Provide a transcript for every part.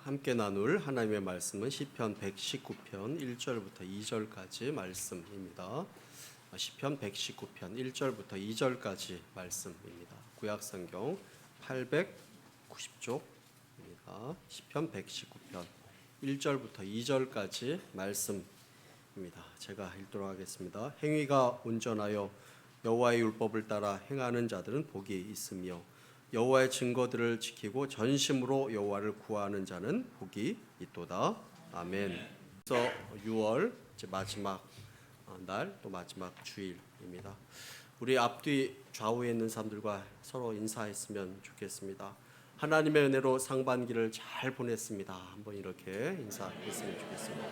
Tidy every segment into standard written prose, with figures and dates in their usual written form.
함께 나눌 하나님의 말씀은 시편 119편 1절부터 2절까지 말씀입니다. 시편 119편 1절부터 2절까지 말씀입니다. 구약성경 890쪽입니다. 시편 119편 1절부터 2절까지 말씀입니다. 제가 읽도록 하겠습니다. 행위가 온전하여 여호와의 율법을 따라 행하는 자들은 복이 있으며 여호와의 증거들을 지키고 전심으로 여호와를 구하는 자는 복이 있도다. 아멘. 그래서 6월 이제 마지막 날, 또 마지막 주일입니다. 우리 앞뒤 좌우에 있는 사람들과 서로 인사했으면 좋겠습니다. 하나님의 은혜로 상반기를 잘 보냈습니다. 한번 이렇게 인사했으면 좋겠습니다.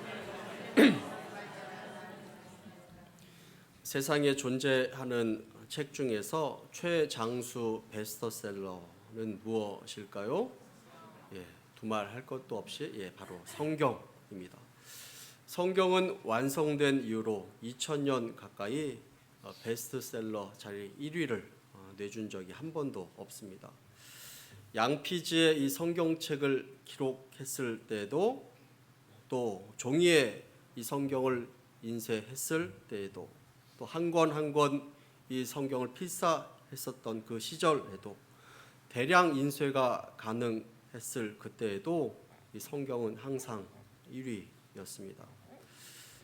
세상에 존재하는 책 중에서 최장수 베스트셀러는 무엇일까요? 두말 할 것도 없이 바로 성경입니다. 성경은 완성된 이후로 2000년 가까이 베스트셀러 자리 1위를 내준 적이 한 번도 없습니다. 양피지의 이 성경책을 기록했을 때도, 또 종이에 이 성경을 인쇄했을 때에도, 또 한 권 한 권 이 성경을 필사했었던 그 시절에도, 대량 인쇄가 가능했을 그때에도 이 성경은 항상 1위였습니다.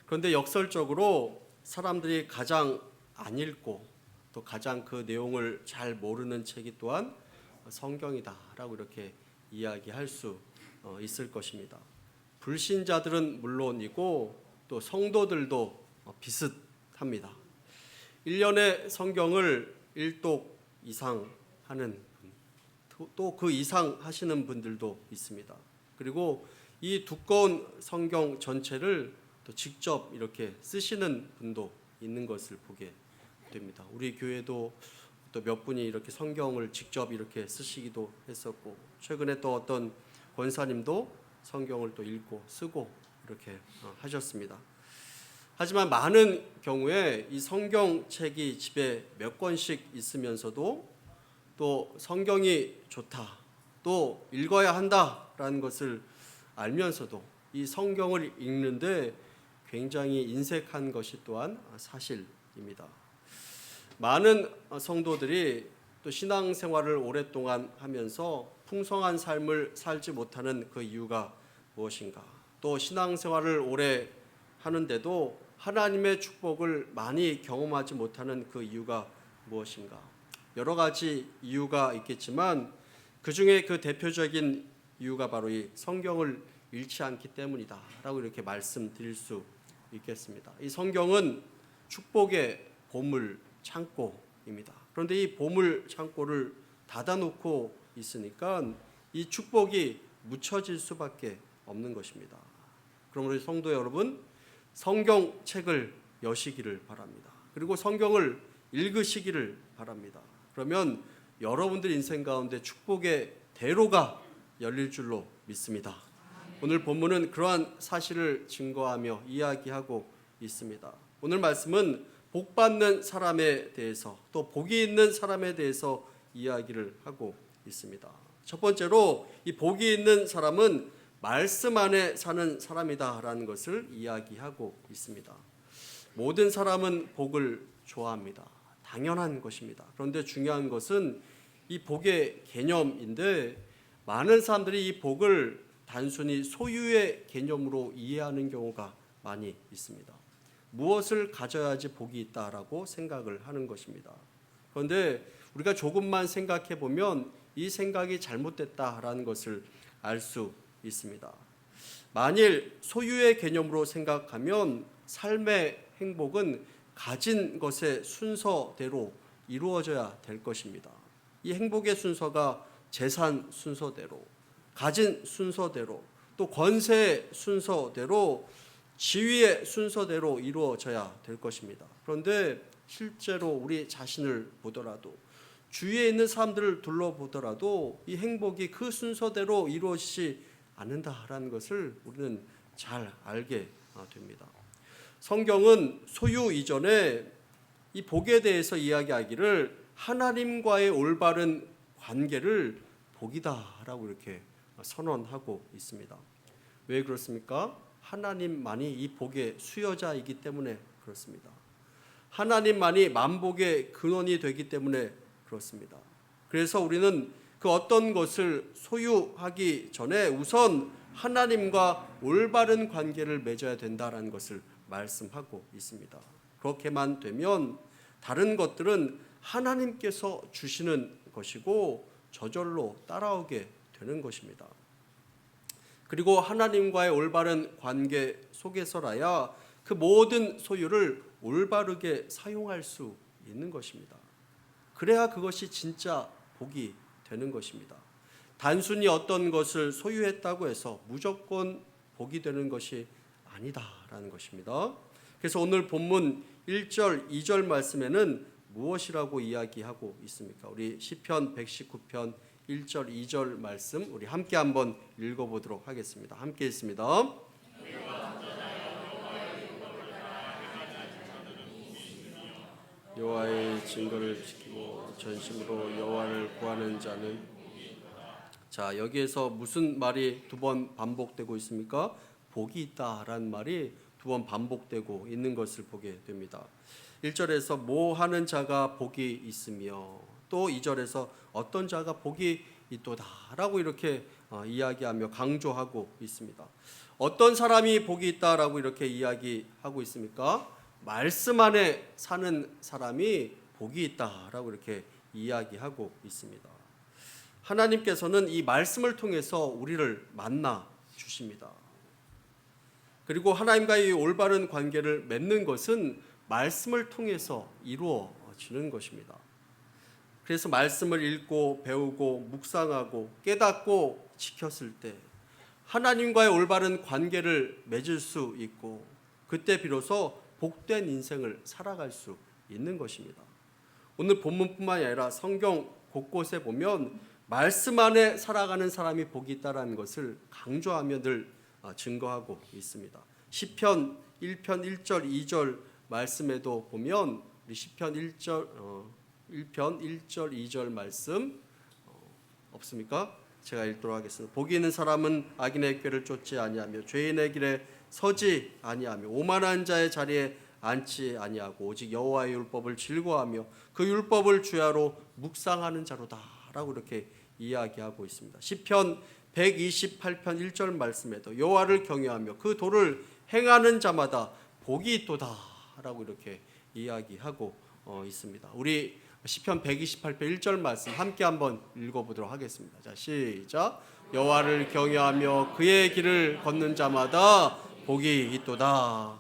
그런데 역설적으로 사람들이 가장 안 읽고 또 가장 그 내용을 잘 모르는 책이 또한 성경이다라고 이렇게 이야기할 수 있을 것입니다. 불신자들은 물론이고 또 성도들도 비슷합니다. 1년에 성경을 1독 이상 하는 분, 또 그 이상 하시는 분들도 있습니다. 그리고 이 두꺼운 성경 전체를 또 직접 이렇게 쓰시는 분도 있는 것을 보게 됩니다. 우리 교회도 또 몇 분이 이렇게 성경을 직접 이렇게 쓰시기도 했었고, 최근에 또 어떤 권사님도 성경을 또 읽고 쓰고 이렇게 하셨습니다. 하지만 많은 경우에 이 성경책이 집에 몇 권씩 있으면서도 또 성경이 좋다, 또 읽어야 한다라는 것을 알면서도 이 성경을 읽는데 굉장히 인색한 것이 또한 사실입니다. 많은 성도들이 또 신앙생활을 오랫동안 하면서 풍성한 삶을 살지 못하는 그 이유가 무엇인가? 또 신앙생활을 오래 하는데도 하나님의 축복을 많이 경험하지 못하는 그 이유가 무엇인가? 여러 가지 이유가 있겠지만 그 중에 그 대표적인 이유가 바로 이 성경을 읽지 않기 때문이다 라고 이렇게 말씀드릴 수 있겠습니다. 이 성경은 축복의 보물 창고입니다. 그런데 이 보물 창고를 닫아놓고 있으니까 이 축복이 묻혀질 수밖에 없는 것입니다. 그러므로 성도 여러분, 성경책을 여시기를 바랍니다. 그리고 성경을 읽으시기를 바랍니다. 그러면 여러분들 인생 가운데 축복의 대로가 열릴 줄로 믿습니다. 오늘 본문은 그러한 사실을 증거하며 이야기하고 있습니다. 오늘 말씀은 복받는 사람에 대해서, 또 복이 있는 사람에 대해서 이야기를 하고 있습니다. 첫 번째로 이 복이 있는 사람은 말씀 안에 사는 사람이다라는 것을 이야기하고 있습니다. 모든 사람은 복을 좋아합니다. 당연한 것입니다. 그런데 중요한 것은 이 복의 개념인데, 많은 사람들이 이 복을 단순히 소유의 개념으로 이해하는 경우가 많이 있습니다. 무엇을 가져야지 복이 있다라고 생각을 하는 것입니다. 그런데 우리가 조금만 생각해 보면 이 생각이 잘못됐다라는 것을 알 수 있습니다. 만일 소유의 개념으로 생각하면 삶의 행복은 가진 것의 순서대로 이루어져야 될 것입니다. 이 행복의 순서가 재산 순서대로, 가진 순서대로, 또 권세의 순서대로, 지위의 순서대로 이루어져야 될 것입니다. 그런데 실제로 우리 자신을 보더라도, 주위에 있는 사람들을 둘러보더라도 이 행복이 그 순서대로 이루어지지 않는다라는 것을 우리는 잘 알게 됩니다. 성경은 소유 이전에 이 복에 대해서 이야기하기를 하나님과의 올바른 관계를 복이다라고 이렇게 선언하고 있습니다. 왜 그렇습니까? 하나님만이 이 복의 수여자이기 때문에 그렇습니다. 하나님만이 만복의 근원이 되기 때문에 그렇습니다. 그래서 우리는 그 어떤 것을 소유하기 전에 우선 하나님과 올바른 관계를 맺어야 된다는 것을 말씀하고 있습니다. 그렇게만 되면 다른 것들은 하나님께서 주시는 것이고 저절로 따라오게 되는 것입니다. 그리고 하나님과의 올바른 관계 속에서라야 그 모든 소유를 올바르게 사용할 수 있는 것입니다. 그래야 그것이 진짜 복이 되는 것입니다. 단순히 어떤 것을 소유했다고 해서 무조건 복이 되는 것이 아니다라는 것입니다. 그래서 오늘 본문 1절, 2절 말씀에는 무엇이라고 이야기하고 있습니까? 우리 시편 119편 1절, 2절 말씀 우리 함께 한번 읽어보도록 하겠습니다. 함께 읽습니다. 여호와의 증거를 지키고 전심으로 여호와를 구하는 자는, 자, 여기에서 무슨 말이 두 번 반복되고 있습니까? 복이 있다라는 말이 두 번 반복되고 있는 것을 보게 됩니다. 1절에서 뭐 하는 자가 복이 있으며, 또 2절에서 어떤 자가 복이 있도다라고 이렇게 이야기하며 강조하고 있습니다. 어떤 사람이 복이 있다라고 이렇게 이야기하고 있습니까? 말씀 안에 사는 사람이 복이 있다라고 이렇게 이야기하고 있습니다. 하나님께서는 이 말씀을 통해서 우리를 만나 주십니다. 그리고 하나님과의 올바른 관계를 맺는 것은 말씀을 통해서 이루어지는 것입니다. 그래서 말씀을 읽고 배우고 묵상하고 깨닫고 지켰을 때 하나님과의 올바른 관계를 맺을 수 있고, 그때 비로소 복된 인생을 살아갈 수 있는 것입니다. 오늘 본문뿐만이 아니라 성경 곳곳에 보면 말씀 안에 살아가는 사람이 복이 있다는 것을 강조하며 늘 증거하고 있습니다. 시편 1편 1절 2절 말씀에도 보면 우리 시편 1편 1절 2절 말씀 없습니까? 제가 읽도록 하겠습니다. 복이 있는 사람은 악인의 꾀를 쫓지 아니하며 죄인의 길에 서지 아니하며 오만한 자의 자리에 앉지 아니하고 오직 여호와의 율법을 즐거워하며 그 율법을 주야로 묵상하는 자로다라고 이렇게 이야기하고 있습니다. 시편 128편 1절 말씀에도 여호와를 경외하며 그 도를 행하는 자마다 복이 있도다라고 이렇게 이야기하고 있습니다. 우리 시편 128편 1절 말씀 함께 한번 읽어보도록 하겠습니다. 자, 시작. 여호와를 경외하며 그의 길을 걷는 자마다 복이 있도다.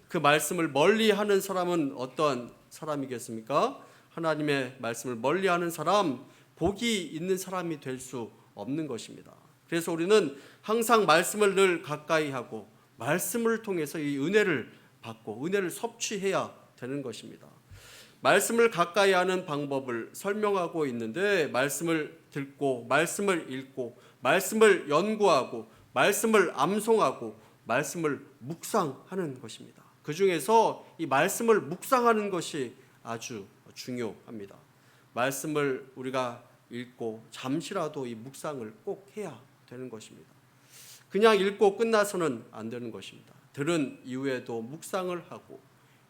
그 말씀을 멀리하는 사람은 어떤 사람이겠습니까? 하나님의 말씀을 멀리하는 사람, 복이 있는 사람이 될 수 없는 것입니다. 그래서 우리는 항상 말씀을 늘 가까이 하고 말씀을 통해서 이 은혜를 받고 은혜를 섭취해야 되는 것입니다. 말씀을 가까이 하는 방법을 설명하고 있는데, 말씀을 듣고 말씀을 읽고 말씀을 연구하고 말씀을 암송하고 말씀을 묵상하는 것입니다. 그 중에서 이 말씀을 묵상하는 것이 아주 중요합니다. 말씀을 우리가 읽고 잠시라도 이 묵상을 꼭 해야 되는 것입니다. 그냥 읽고 끝나서는 안 되는 것입니다. 들은 이후에도 묵상을 하고,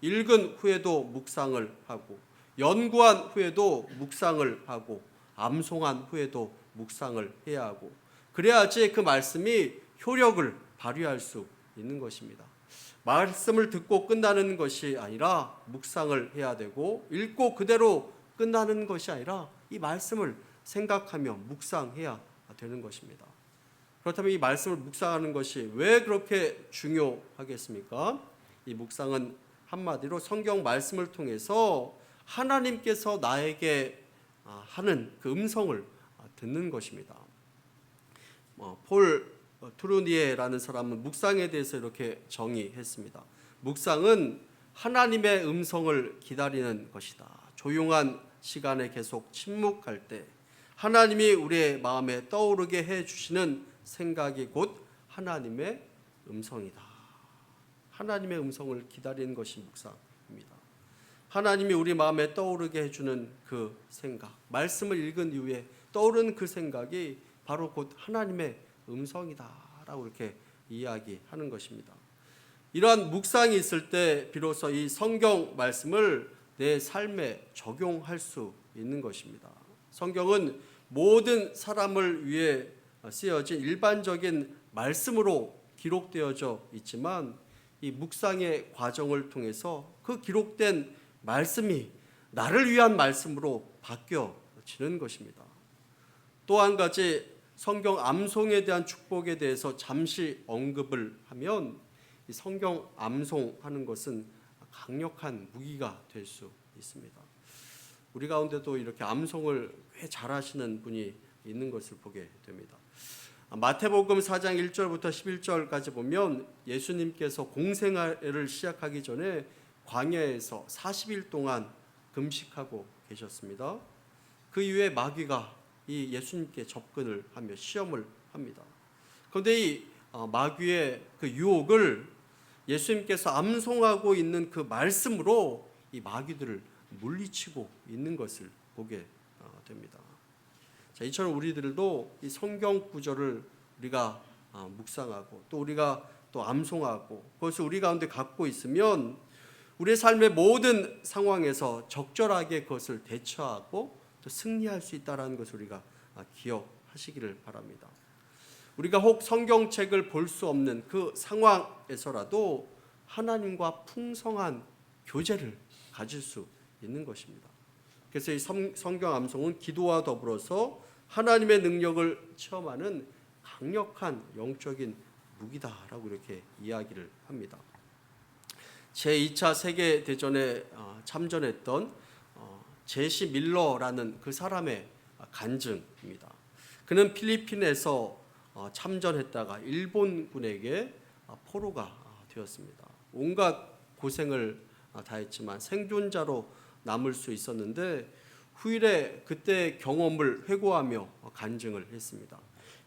읽은 후에도 묵상을 하고, 연구한 후에도 묵상을 하고, 암송한 후에도 묵상을 해야 하고, 그래야지 그 말씀이 효력을 발휘할 수 있는 것입니다. 말씀을 듣고 끝나는 것이 아니라 묵상을 해야 되고, 읽고 그대로 끝나는 것이 아니라 이 말씀을 생각하며 묵상해야 되는 것입니다. 그렇다면 이 말씀을 묵상하는 것이 왜 그렇게 중요하겠습니까? 이 묵상은 한마디로 성경 말씀을 통해서 하나님께서 나에게 하는 그 음성을 듣는 것입니다. 폴 트루니에라는 사람은 묵상에 대해서 이렇게 정의했습니다. 묵상은 하나님의 음성을 기다리는 것이다. 조용한 시간에 계속 침묵할 때 하나님이 우리의 마음에 떠오르게 해주시는 생각이 곧 하나님의 음성이다. 하나님의 음성을 기다리는 것이 묵상입니다. 하나님이 우리 마음에 떠오르게 해주는 그 생각, 말씀을 읽은 이후에 떠오르는 그 생각이 바로 곧 하나님의 음성이다라고 이렇게 이야기하는 것입니다. 이러한 묵상이 있을 때 비로소 이 성경 말씀을 내 삶에 적용할 수 있는 것입니다. 성경은 모든 사람을 위해 쓰여진 일반적인 말씀으로 기록되어져 있지만 이 묵상의 과정을 통해서 그 기록된 말씀이 나를 위한 말씀으로 바뀌어지는 것입니다. 또 한 가지 성경 암송에 대한 축복에 대해서 잠시 언급을 하면 이 성경 암송하는 것은 강력한 무기가 될 수 있습니다. 우리 가운데도 이렇게 암송을 꽤 잘하시는 분이 있는 것을 보게 됩니다. 마태복음 4장 1절부터 11절까지 보면 예수님께서 공생애를 시작하기 전에 광야에서 40일 동안 금식하고 계셨습니다. 그 이후에 마귀가 이 예수님께 접근을 하며 시험을 합니다. 그런데 이 마귀의 그 유혹을 예수님께서 암송하고 있는 그 말씀으로 이 마귀들을 물리치고 있는 것을 보게 됩니다. 자, 이처럼 우리들도 이 성경 구절을 우리가 묵상하고 또 우리가 또 암송하고 그것을 우리 가운데 갖고 있으면 우리의 삶의 모든 상황에서 적절하게 그것을 대처하고 또 승리할 수 있다는 것을 우리가 기억하시기를 바랍니다. 우리가 혹 성경책을 볼 수 없는 그 상황에서라도 하나님과 풍성한 교제를 가질 수 있는 것입니다. 그래서 이 성경 암송은 기도와 더불어서 하나님의 능력을 체험하는 강력한 영적인 무기다라고 이렇게 이야기를 합니다. 제2차 세계대전에 참전했던 제시 밀러라는 그 사람의 간증입니다. 그는 필리핀에서 참전했다가 일본군에게 포로가 되었습니다. 온갖 고생을 다했지만 생존자로 남을 수 있었는데 후일에 그때 경험을 회고하며 간증을 했습니다.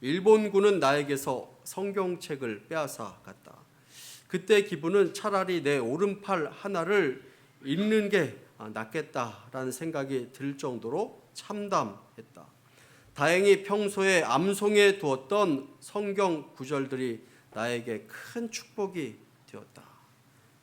일본군은 나에게서 성경책을 빼앗아 갔다. 그때 기분은 차라리 내 오른팔 하나를 잃는 게 낫겠다라는 생각이 들 정도로 참담했다. 다행히 평소에 암송해 두었던 성경 구절들이 나에게 큰 축복이 되었다.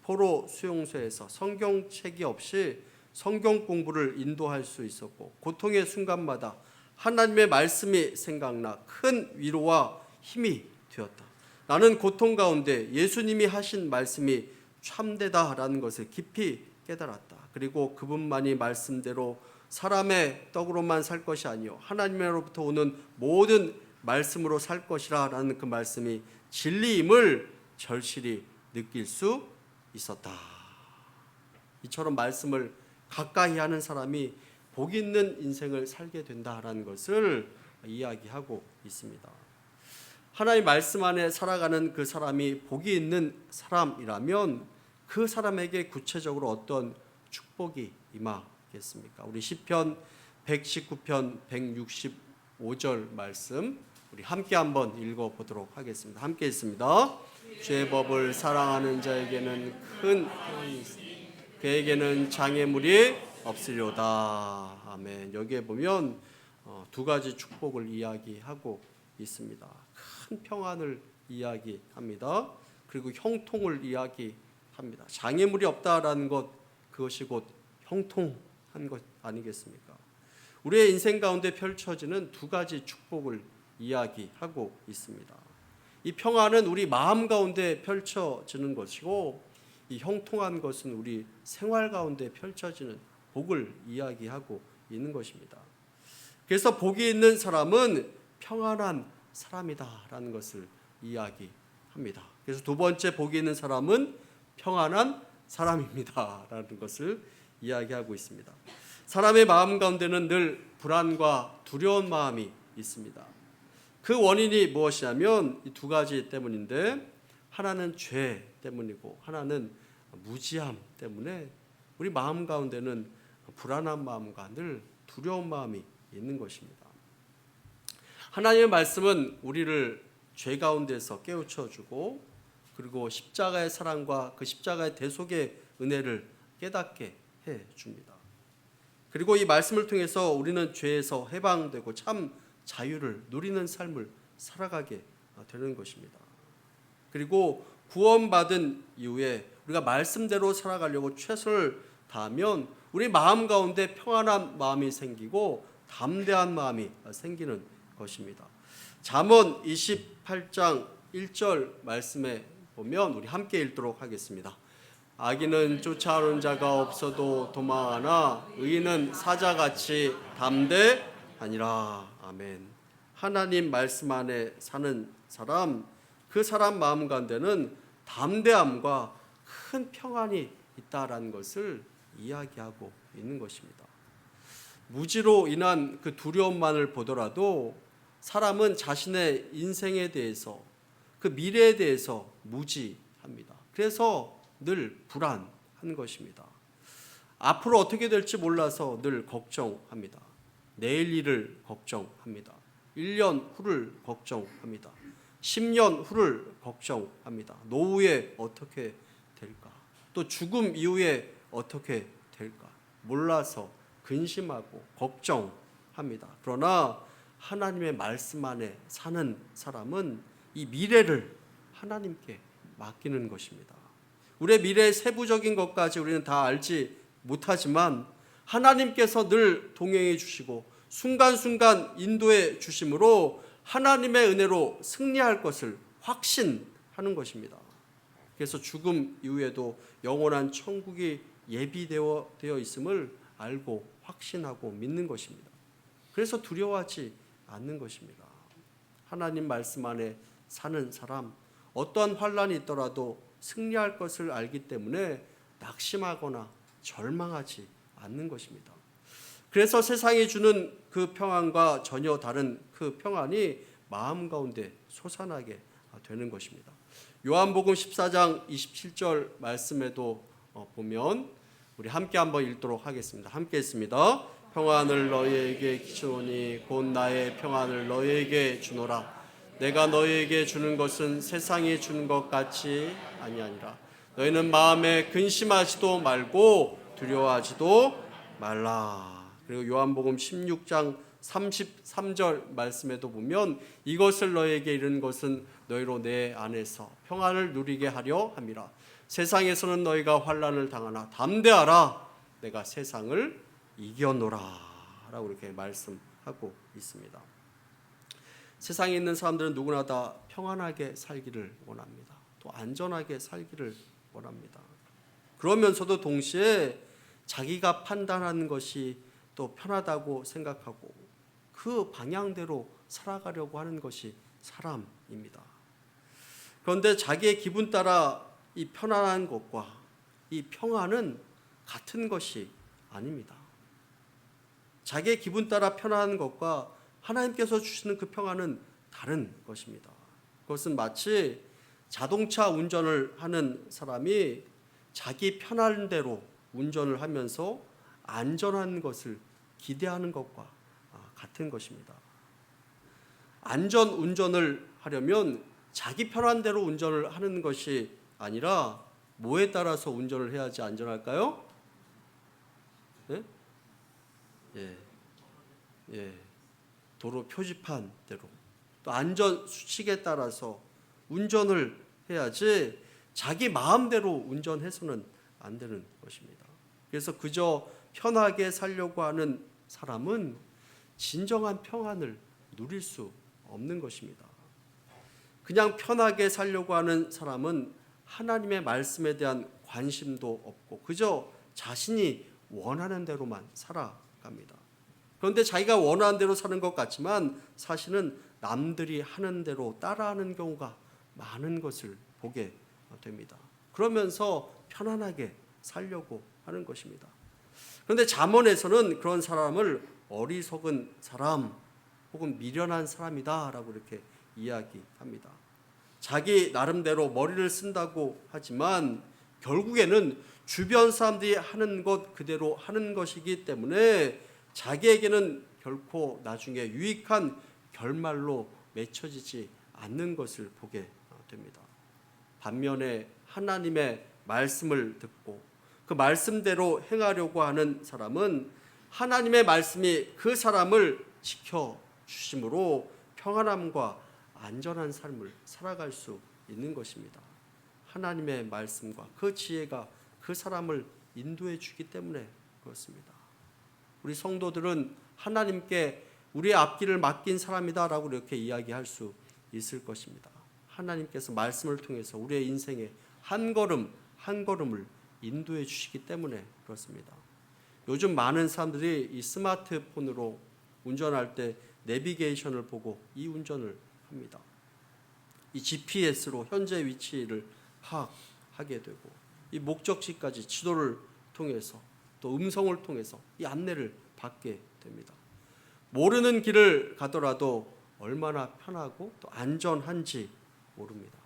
포로 수용소에서 성경책이 없이 성경 공부를 인도할 수 있었고 고통의 순간마다 하나님의 말씀이 생각나 큰 위로와 힘이 되었다. 나는 고통 가운데 예수님이 하신 말씀이 참되다라는 것을 깊이 깨달았다. 그리고 그분만이 말씀대로 사람의 떡으로만 살 것이 아니요 하나님으로부터 오는 모든 말씀으로 살 것이라는 그 말씀이 진리임을 절실히 느낄 수 있었다. 이처럼 말씀을 가까이 하는 사람이 복 있는 인생을 살게 된다라는 것을 이야기하고 있습니다. 하나님의 말씀 안에 살아가는 그 사람이 복이 있는 사람이라면 그 사람에게 구체적으로 어떤 축복이 임하겠습니까? 우리 시편 119편 165절 말씀 우리 함께 한번 읽어보도록 하겠습니다. 함께 읽습니다. 주의 법을 사랑하는 자에게는 큰 평안이 있으니 그에게는 장애물이 없으리로다. 아멘. 여기에 보면 두 가지 축복을 이야기하고 있습니다. 큰 평안을 이야기합니다. 그리고 형통을 이야기합니다. 장애물이 없다라는 것, 그것이 곧 형통한 것 아니겠습니까? 우리의 인생 가운데 펼쳐지는 두 가지 축복을 이야기하고 있습니다. 이 평안은 우리 마음 가운데 펼쳐지는 것이고 이 형통한 것은 우리 생활 가운데 펼쳐지는 복을 이야기하고 있는 것입니다. 그래서 복이 있는 사람은 평안한 사람이다라는 것을 이야기합니다. 그래서 두 번째 복이 있는 사람은 평안한 사람입니다라는 것을 이야기하고 있습니다. 사람의 마음 가운데는 늘 불안과 두려운 마음이 있습니다. 그 원인이 무엇이냐면 이 두 가지 때문인데 하나는 죄 때문이고 하나는 무지함 때문에 우리 마음 가운데는 불안한 마음과 늘 두려운 마음이 있는 것입니다. 하나님의 말씀은 우리를 죄 가운데서 깨우쳐주고 그리고 십자가의 사랑과 그 십자가의 대속의 은혜를 깨닫게 해줍니다. 그리고 이 말씀을 통해서 우리는 죄에서 해방되고 참 자유를 누리는 삶을 살아가게 되는 것입니다. 그리고 구원받은 이후에 우리가 말씀대로 살아가려고 최선을 다하면 우리 마음 가운데 평안한 마음이 생기고 담대한 마음이 생기는 것입니다. 잠언 28장 1절 말씀에 보면 우리 함께 읽도록 하겠습니다. 악인은 쫓아오는 자가 없어도 도망하나 의인은 사자같이 담대하니라. 아멘. 하나님 말씀 안에 사는 사람, 그 사람 마음 가운데는 담대함과 큰 평안이 있다라는 것을 이야기하고 있는 것입니다. 무지로 인한 그 두려움만을 보더라도 사람은 자신의 인생에 대해서, 그 미래에 대해서 무지합니다. 그래서 늘 불안한 것입니다. 앞으로 어떻게 될지 몰라서 늘 걱정합니다. 내일 일을 걱정합니다. 1년 후를 걱정합니다. 10년 후를 걱정합니다. 노후에 어떻게 될까? 또 죽음 이후에 어떻게 될까? 몰라서 근심하고 걱정합니다. 그러나 하나님의 말씀 안에 사는 사람은 이 미래를 하나님께 맡기는 것입니다. 우리의 미래의 세부적인 것까지 우리는 다 알지 못하지만 하나님께서 늘 동행해 주시고 순간순간 인도해 주심으로 하나님의 은혜로 승리할 것을 확신하는 것입니다. 그래서 죽음 이후에도 영원한 천국이 예비되어 있음을 알고 확신하고 믿는 것입니다. 그래서 두려워하지 않는 것입니다. 하나님 말씀 안에 사는 사람, 어떠한 환난이 있더라도 승리할 것을 알기 때문에 낙심하거나 절망하지 않는 것입니다. 그래서 세상이 주는 그 평안과 전혀 다른 그 평안이 마음 가운데 솟아나게 되는 것입니다. 요한복음 14장 27절 말씀에도 보면 우리 함께 한번 읽도록 하겠습니다. 함께 읽습니다. 평안을 너희에게 주노니 곧 나의 평안을 너희에게 주노라. 내가 너희에게 주는 것은 세상이 주는 것 같이 아니하니라. 너희는 마음에 근심하지도 말고 두려워하지도 말라. 그리고 요한복음 16장 33절 말씀에도 보면 이것을 너희에게 이른 것은 너희로 내 안에서 평안을 누리게 하려 함이라. 세상에서는 너희가 환난을 당하나 담대하라. 내가 세상을 이겨노라 라고 이렇게 말씀하고 있습니다. 세상에 있는 사람들은 누구나 다 평안하게 살기를 원합니다. 또 안전하게 살기를 원합니다. 그러면서도 동시에 자기가 판단하는 것이 또 편하다고 생각하고 그 방향대로 살아가려고 하는 것이 사람입니다. 그런데 자기의 기분 따라 이 편안한 것과 이 평안은 같은 것이 아닙니다. 자기의 기분 따라 편안한 것과 하나님께서 주시는 그 평안은 다른 것입니다. 그것은 마치 자동차 운전을 하는 사람이 자기 편한 대로 운전을 하면서 안전한 것을 기대하는 것과 같은 것입니다. 안전 운전을 하려면 자기 편한 대로 운전을 하는 것이 아니라 뭐에 따라서 운전을 해야지 안전할까요? 네? 예. 도로 표지판대로 또 안전 수칙에 따라서 운전을 해야지 자기 마음대로 운전해서는 안 되는 것입니다. 그래서 그저 편하게 살려고 하는 사람은 진정한 평안을 누릴 수 없는 것입니다. 그냥 편하게 살려고 하는 사람은 하나님의 말씀에 대한 관심도 없고 그저 자신이 원하는 대로만 살아갑니다. 그런데 자기가 원하는 대로 사는 것 같지만 사실은 남들이 하는 대로 따라하는 경우가 많은 것을 보게 됩니다. 그러면서 편안하게 살려고 하는 것입니다. 그런데 잠언에서는 그런 사람을 어리석은 사람 혹은 미련한 사람이다라고 이렇게 이야기합니다. 자기 나름대로 머리를 쓴다고 하지만 결국에는 주변 사람들이 하는 것 그대로 하는 것이기 때문에 자기에게는 결코 나중에 유익한 결말로 맺혀지지 않는 것을 보게 됩니다. 반면에 하나님의 말씀을 듣고 그 말씀대로 행하려고 하는 사람은 하나님의 말씀이 그 사람을 지켜주심으로 평안함과 안전한 삶을 살아갈 수 있는 것입니다. 하나님의 말씀과 그 지혜가 그 사람을 인도해 주기 때문에 그렇습니다. 우리 성도들은 하나님께 우리의 앞길을 맡긴 사람이다라고 이렇게 이야기할 수 있을 것입니다. 하나님께서 말씀을 통해서 우리의 인생에 한 걸음 한 걸음을 인도해 주시기 때문에 그렇습니다. 요즘 많은 사람들이 이 스마트폰으로 운전할 때 내비게이션을 보고 이 운전을 합니다. 이 GPS로 현재 위치를 파악하게 되고 이 목적지까지 지도를 통해서 또 음성을 통해서 이 안내를 받게 됩니다. 모르는 길을 가더라도 얼마나 편하고 또 안전한지 모릅니다.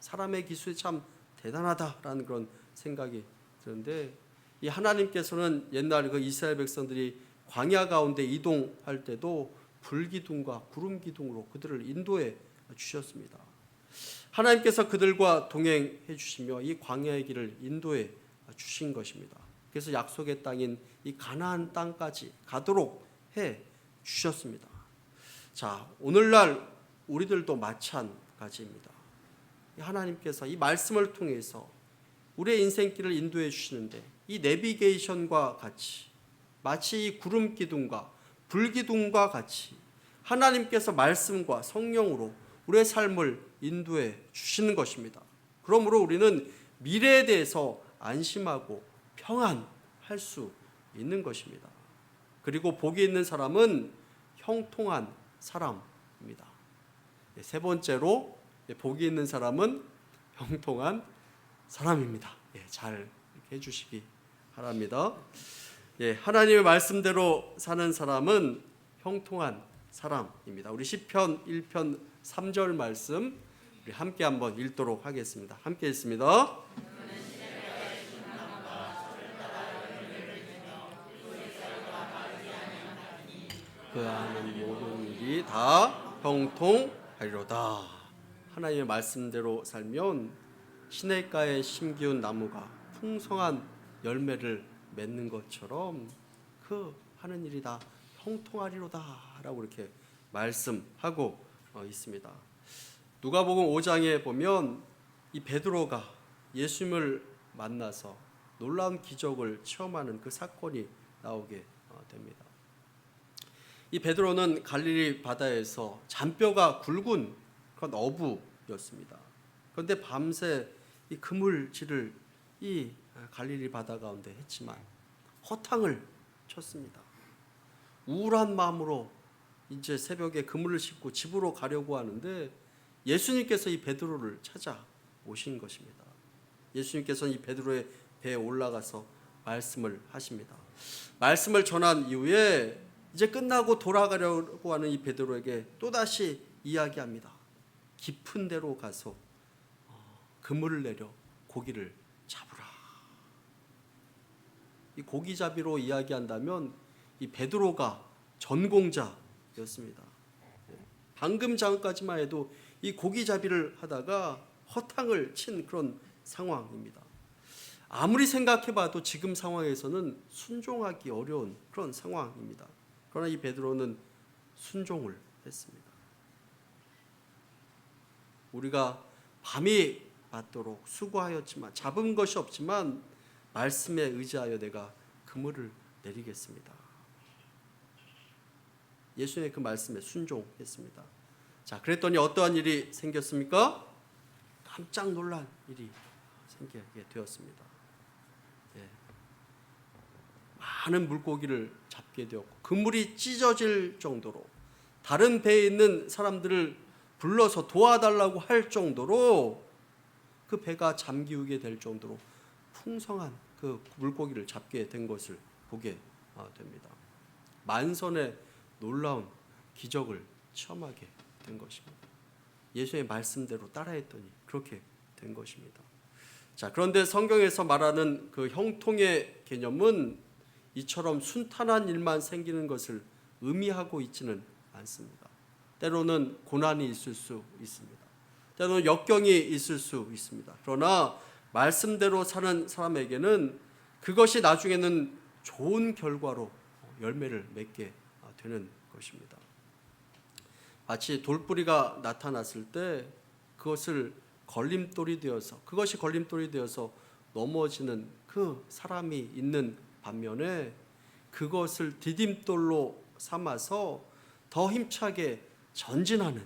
사람의 기술이 참 대단하다라는 그런 생각이 드는데 이 하나님께서는 옛날 그 이스라엘 백성들이 광야 가운데 이동할 때도 불기둥과 구름 기둥으로 그들을 인도해 주셨습니다. 하나님께서 그들과 동행해 주시며 이 광야의 길을 인도해 주신 것입니다. 그래서 약속의 땅인 이 가나안 땅까지 가도록 해 주셨습니다. 자, 오늘날 우리들도 마찬가지입니다. 하나님께서 이 말씀을 통해서 우리의 인생길을 인도해 주시는데 이 내비게이션과 같이 마치 이 구름 기둥과 불 기둥과 같이 하나님께서 말씀과 성령으로 우리의 삶을 인도해 주시는 것입니다. 그러므로 우리는 미래에 대해서 안심하고 평안할 수 있는 것입니다. 그리고 복이 있는 사람은 형통한 사람입니다. 세 번째로 복이 있는 사람은 형통한 사람입니다. 잘 해주시기 바랍니다. 하나님의 말씀대로 사는 사람은 형통한 사람입니다. 우리 시편 1편 3절 말씀 우리 함께 한번 읽도록 하겠습니다. 함께 읽습니다. 그 하는 모든 일이 다 형통하리로다. 하나님의 말씀대로 살면 시냇가에 심기운 나무가 풍성한 열매를 맺는 것처럼 그 하는 일이 다 형통하리로다 라고 이렇게 말씀하고 있습니다. 누가복음 5장에 보면 이 베드로가 예수님을 만나서 놀라운 기적을 체험하는 그 사건이 나오게 됩니다. 이 베드로는 갈릴리 바다에서 잔뼈가 굵은 그런 어부였습니다. 그런데 밤새 이 그물질을 이 갈릴리 바다 가운데 했지만 허탕을 쳤습니다. 우울한 마음으로 이제 새벽에 그물을 싣고 집으로 가려고 하는데 예수님께서 이 베드로를 찾아오신 것입니다. 예수님께서는 이 베드로의 배에 올라가서 말씀을 하십니다. 말씀을 전한 이후에 이제 끝나고 돌아가려고 하는 이 베드로에게 또다시 이야기합니다. 깊은 데로 가서 그물을 내려 고기를 잡으라. 이 고기잡이로 이야기한다면 이 베드로가 전공자였습니다. 방금 전까지만 해도 이 고기잡이를 하다가 허탕을 친 그런 상황입니다. 아무리 생각해봐도 지금 상황에서는 순종하기 어려운 그런 상황입니다. 그러나 이 베드로는 순종을 했습니다. 우리가 밤이 맞도록 수고하였지만 잡은 것이 없지만 말씀에 의지하여 내가 그물을 내리겠습니다. 예수님의 그 말씀에 순종했습니다. 자, 그랬더니 어떠한 일이 생겼습니까? 깜짝 놀란 일이 생기게 되었습니다. 많은 물고기를 잡게 되었고 그물이 찢어질 정도로 다른 배에 있는 사람들을 불러서 도와달라고 할 정도로 그 배가 잠기우게 될 정도로 풍성한 그 물고기를 잡게 된 것을 보게 됩니다. 만선의 놀라운 기적을 체험하게 된 것입니다. 예수의 말씀대로 따라했더니 그렇게 된 것입니다. 자, 그런데 성경에서 말하는 그 형통의 개념은 이처럼 순탄한 일만 생기는 것을 의미하고 있지는 않습니다. 때로는 고난이 있을 수 있습니다. 때로는 역경이 있을 수 있습니다. 그러나 말씀대로 사는 사람에게는 그것이 나중에는 좋은 결과로 열매를 맺게 되는 것입니다. 마치 돌뿌리가 나타났을 때 그것이 걸림돌이 되어서 넘어지는 그 사람이 있는 반면에 그것을 디딤돌로 삼아서 더 힘차게 전진하는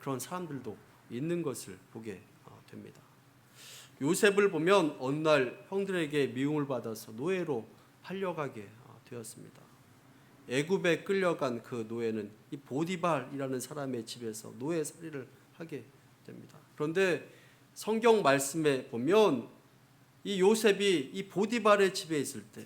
그런 사람들도 있는 것을 보게 됩니다. 요셉을 보면 어느 날 형들에게 미움을 받아서 노예로 팔려가게 되었습니다. 애굽에 끌려간 그 노예는 이 보디발이라는 사람의 집에서 노예살이를 하게 됩니다. 그런데 성경 말씀에 보면 이 요셉이 이 보디발의 집에 있을 때,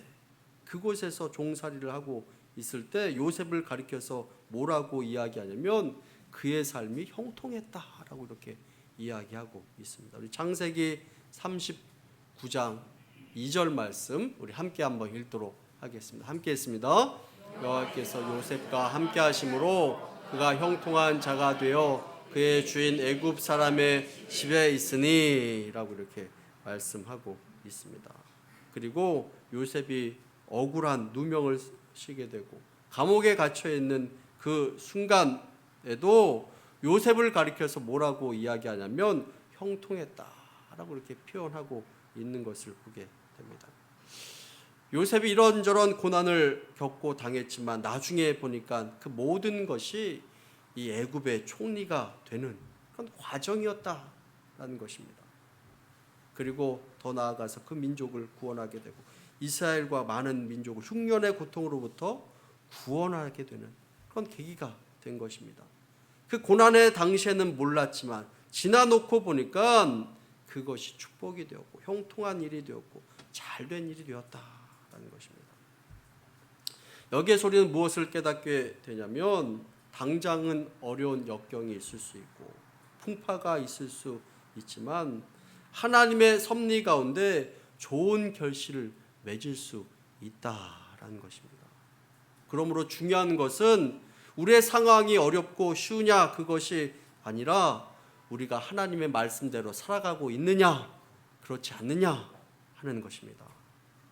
그곳에서 종살이를 하고 있을 때 요셉을 가리켜서 뭐라고 이야기하냐면 그의 삶이 형통했다라고 이렇게 이야기하고 있습니다. 우리 창세기 39장 2절 말씀 우리 함께 한번 읽도록 하겠습니다. 함께 했습니다. 여호와께서 요셉과 함께 하심으로 그가 형통한 자가 되어 그의 주인 애굽 사람의 집에 있으니라고 이렇게 말씀하고 있습니다. 그리고 요셉이 억울한 누명을 쓰게 되고 감옥에 갇혀 있는 그 순간에도 요셉을 가리켜서 뭐라고 이야기하냐면 형통했다라고 이렇게 표현하고 있는 것을 보게 됩니다. 요셉이 이런저런 고난을 겪고 당했지만 나중에 보니까 그 모든 것이 이 애굽의 총리가 되는 그런 과정이었다라는 것입니다. 그리고 더 나아가서 그 민족을 구원하게 되고 이스라엘과 많은 민족을 흉년의 고통으로부터 구원하게 되는 그런 계기가 된 것입니다. 그 고난의 당시에는 몰랐지만 지나놓고 보니까 그것이 축복이 되었고 형통한 일이 되었고 잘된 일이 되었다라는 것입니다. 여기에서 우리는 무엇을 깨닫게 되냐면 당장은 어려운 역경이 있을 수 있고 풍파가 있을 수 있지만 하나님의 섭리 가운데 좋은 결실을 맺을 수 있다라는 것입니다. 그러므로 중요한 것은 우리의 상황이 어렵고 쉬우냐 그것이 아니라 우리가 하나님의 말씀대로 살아가고 있느냐 그렇지 않느냐 하는 것입니다.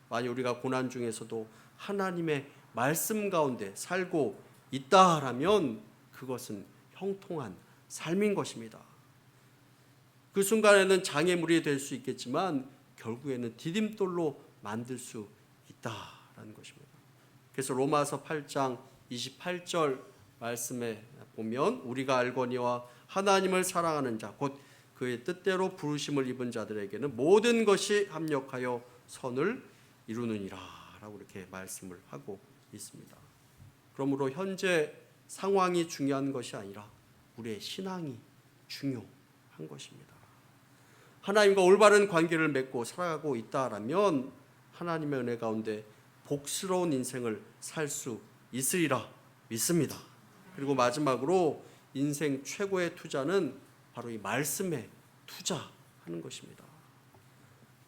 만약 우리가 고난 중에서도 하나님의 말씀 가운데 살고 있다라면 그것은 형통한 삶인 것입니다. 그 순간에는 장애물이 될 수 있겠지만 결국에는 디딤돌로 만들 수 있다라는 것입니다. 그래서 로마서 8장 28절 말씀에 보면 우리가 알거니와 하나님을 사랑하는 자 곧 그의 뜻대로 부르심을 입은 자들에게는 모든 것이 합력하여 선을 이루느니라 라고 이렇게 말씀을 하고 있습니다. 그러므로 현재 상황이 중요한 것이 아니라 우리의 신앙이 중요한 것입니다. 하나님과 올바른 관계를 맺고 살아가고 있다라면 하나님의 은혜 가운데 복스러운 인생을 살 수 있으리라 믿습니다. 그리고 마지막으로 인생 최고의 투자는 바로 이 말씀에 투자하는 것입니다.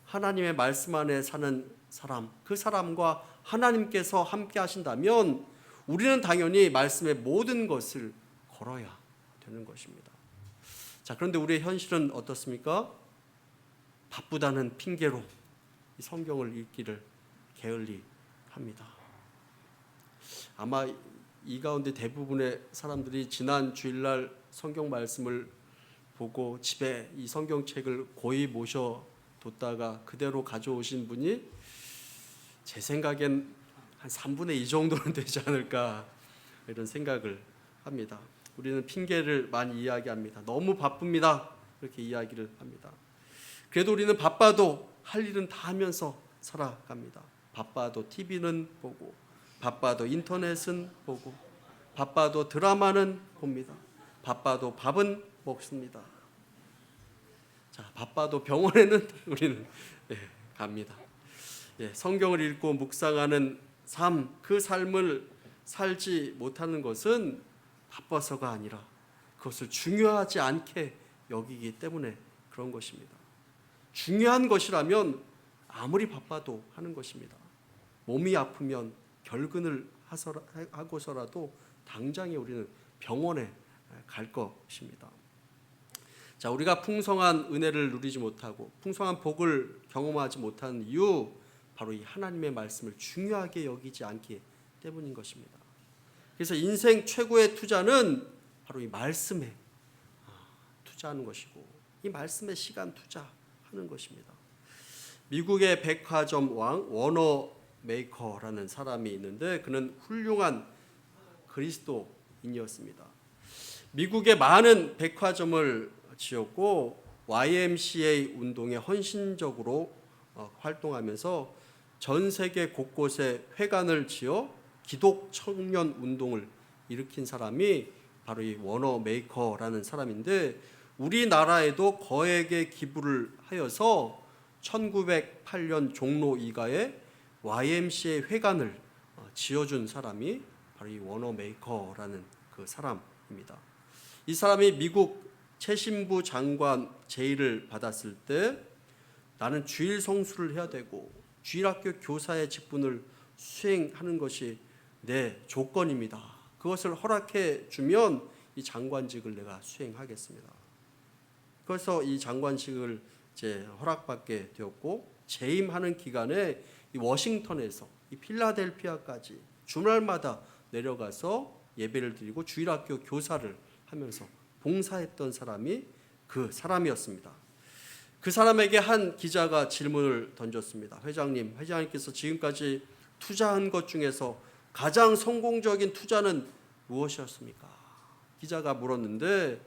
하나님의 말씀 안에 사는 사람, 그 사람과 하나님께서 함께 하신다면 우리는 당연히 말씀의 모든 것을 걸어야 되는 것입니다. 자, 그런데 우리의 현실은 어떻습니까? 바쁘다는 핑계로 이 성경을 읽기를 게을리 합니다. 아마 이 가운데 대부분의 사람들이 지난 주일날 성경 말씀을 보고 집에 이 성경책을 고이 모셔뒀다가 그대로 가져오신 분이 제 생각엔 한 3분의 2 정도는 되지 않을까 이런 생각을 합니다. 우리는 핑계를 많이 이야기합니다. 너무 바쁩니다. 이렇게 이야기를 합니다. 그래도 우리는 바빠도 할 일은 다 하면서 살아갑니다. 바빠도 TV는 보고 바빠도 인터넷은 보고 바빠도 드라마는 봅니다. 바빠도 밥은 먹습니다. 자, 바빠도 병원에는 우리는 갑니다. 성경을 읽고 묵상하는 삶, 그 삶을 살지 못하는 것은 바빠서가 아니라 그것을 중요하지 않게 여기기 때문에 그런 것입니다. 중요한 것이라면 아무리 바빠도 하는 것입니다. 몸이 아프면 결근을 하고서라도 당장에 우리는 병원에 갈 것입니다. 자, 우리가 풍성한 은혜를 누리지 못하고 풍성한 복을 경험하지 못하는 이유 바로 이 하나님의 말씀을 중요하게 여기지 않기 때문인 것입니다. 그래서 인생 최고의 투자는 바로 바로 이 말씀에 투자하는 것이고 이 말씀에 시간 투자하는 것입니다. 미국의 백화점 왕 워너 메이커라는 사람이 있는데 그는 훌륭한 그리스도인이었습니다. 미국의 많은 백화점을 지었고 YMCA 운동에 헌신적으로 활동하면서 전 세계 곳곳에 회관을 지어 기독 청년 운동을 일으킨 사람이 바로 이 워너 메이커라는 사람인데 우리나라에도 거액의 기부를 하여서 1908년 종로 2가에 YMCA 회관을 지어준 사람이 바로 이 워너 메이커라는 그 사람입니다. 이 사람이 미국 최신부 장관 제의를 받았을 때 나는 주일 성수를 해야 되고 주일학교 교사의 직분을 수행하는 것이 내 조건입니다. 그것을 허락해 주면 이 장관직을 내가 수행하겠습니다. 그래서 이 장관직을 이제 허락받게 되었고 재임하는 기간에 이 워싱턴에서 이 필라델피아까지 주말마다 내려가서 예배를 드리고 주일학교 교사를 하면서 봉사했던 사람이 그 사람이었습니다. 그 사람에게 한 기자가 질문을 던졌습니다. 회장님께서 지금까지 투자한 것 중에서 가장 성공적인 투자는 무엇이었습니까? 기자가 물었는데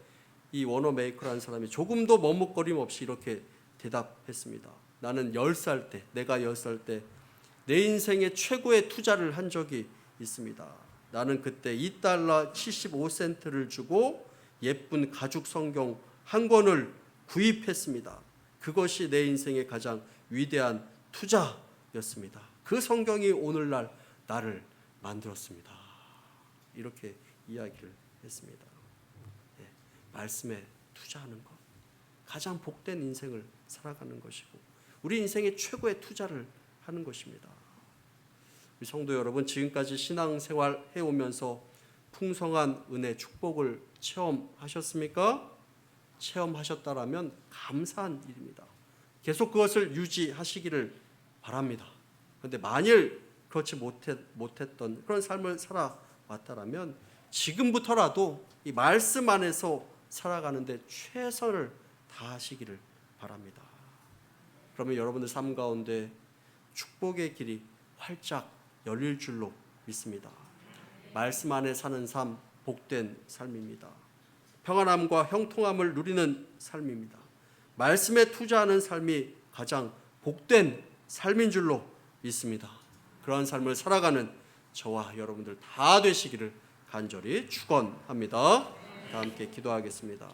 이 워너 메이커라는 사람이 조금도 머뭇거림 없이 이렇게 대답했습니다. 나는 10살 때, 내가 10살 때 내 인생의 최고의 투자를 한 적이 있습니다. 나는 그때 $2 75센트를 주고 예쁜 가죽 성경 한 권을 구입했습니다. 그것이 내 인생의 가장 위대한 투자였습니다. 그 성경이 오늘날 나를 만들었습니다. 이렇게 이야기를 했습니다. 네, 말씀에 투자하는 것, 가장 복된 인생을 살아가는 것이고 우리 인생의 최고의 투자를 하는 것입니다. 우리 성도 여러분, 지금까지 신앙생활 해오면서 풍성한 은혜, 축복을 체험하셨습니까? 체험하셨다라면 감사한 일입니다. 계속 그것을 유지하시기를 바랍니다. 그런데 만일 그렇지 못했던 그런 삶을 살아왔다라면 지금부터라도 이 말씀 안에서 살아가는데 최선을 다하시기를 바랍니다. 그러면 여러분들 삶 가운데 축복의 길이 활짝 열릴 줄로 믿습니다. 말씀 안에 사는 삶, 복된 삶입니다. 평안함과 형통함을 누리는 삶입니다. 말씀에 투자하는 삶이 가장 복된 삶인 줄로 믿습니다. 그러한 삶을 살아가는 저와 여러분들 다 되시기를 간절히 축원합니다. 다 함께 기도하겠습니다.